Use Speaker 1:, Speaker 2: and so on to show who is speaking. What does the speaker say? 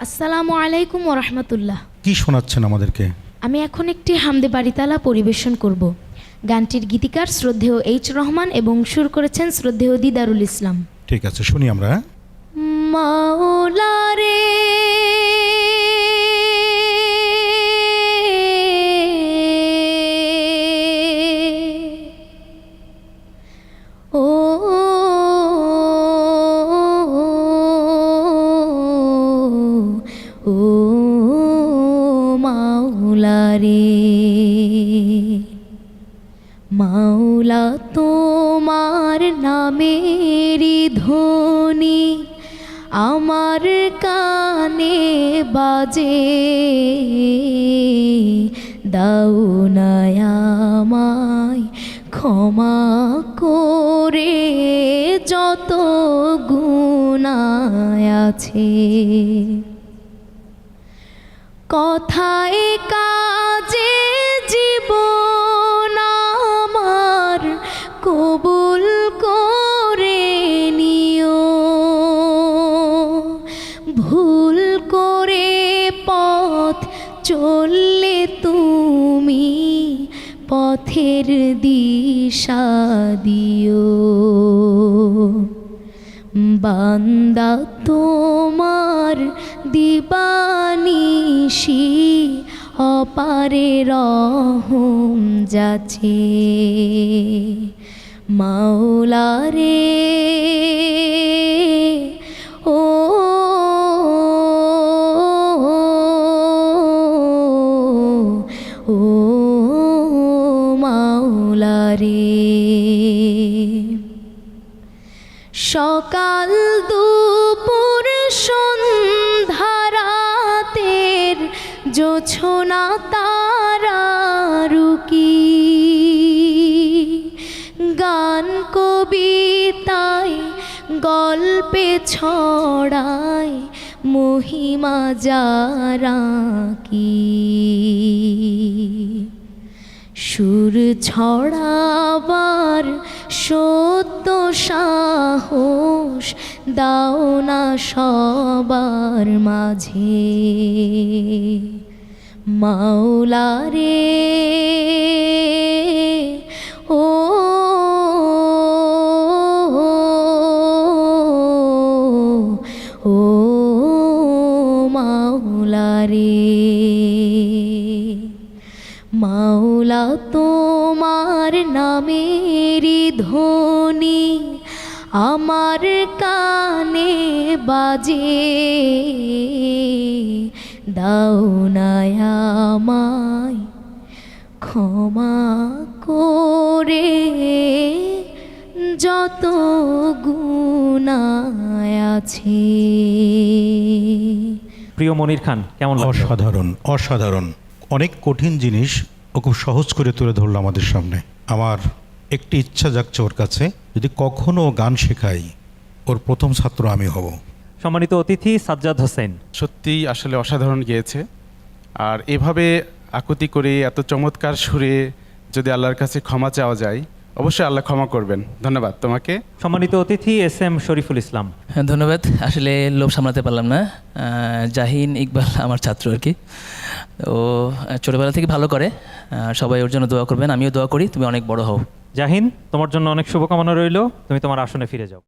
Speaker 1: আসসালামু আলাইকুম ওয়া রাহমাতুল্লাহ।
Speaker 2: কি শোনাচ্ছেন আমাদেরকে?
Speaker 1: আমি এখন একটি হামদে বাড়িতালা পরিবেশন করব। গানটির গীতিকার শ্রদ্ধেয় এইচ রহমান এবং সুর করেছেন শ্রদ্ধেয় দিদারুল ইসলাম।
Speaker 2: ঠিক আছে, শুনি আমরা।
Speaker 1: মাওলা রে ও ও মাওলা রে, মাওলা তোমার নামেরই ধ্বনি আমার কানে বাজে, দাও না আমায় ক্ষমা করে যত গুনাহ আছে, কথায় কাজে জীবন আমার কবুল করে নিও, ভুল করে পথ চললে তুমি পথের দিশা দিও, বান্দা তোমার দিবানিশি অপারে রহম যাচ্ছে, মাওলা রে ও ও মাওলা রে, সকাল দুপুর সন্ধ্যা রাতের জোছনা তারারুকি, গান কবিতায় গল্পে ছড়ায় মহিমা যারা কি, সুর ছড়াবার সত্য সাহস দাও না সবার মাঝে, মাওলা রে ও ও মাওলা রে, মাওলা তোমার নামেরই ধ্বনি আমার কানে বাজে, দাও না আমায় ক্ষমা করে যত গুনাহ আছে।
Speaker 3: প্রিয় মনির খান, কেমন লাগলো?
Speaker 2: অসাধারণ, অসাধারণ। অনেক কঠিন জিনিস ও খুব সহজ করে তুলে ধরলো আমাদের সামনে। আমার একটি ইচ্ছা জাগছে ওর কাছে, যদি কখনো গান শেখাই ওর প্রথম ছাত্র আমি হব।
Speaker 3: সম্মানিত অতিথি সাজ্জাদ হোসেন।
Speaker 4: সত্যিই আসলে অসাধারণ গিয়েছে, আর এভাবে আকুতি করে এত চমৎকার সুরে যদি আল্লাহর কাছে ক্ষমা চাওয়া যায়, অবশ্যই আল্লাহ ক্ষমা করবেন। ধন্যবাদ তোমাকে।
Speaker 3: সম্মানিত অতিথি এস এম শরীফুল ইসলাম।
Speaker 5: হ্যাঁ, ধন্যবাদ। আসলে লোভ সামলাতে পারলাম না। জাহিন ইকবাল আমার ছাত্র আর কি, ও ছোটোবেলা থেকে ভালো করে, সবাই ওর জন্য দোয়া করবেন, আমিও দোয়া করি তুমি অনেক বড় হও।
Speaker 3: জাহিন, তোমার জন্য অনেক শুভকামনা রইল, তুমি তোমার আসনে ফিরে যাও।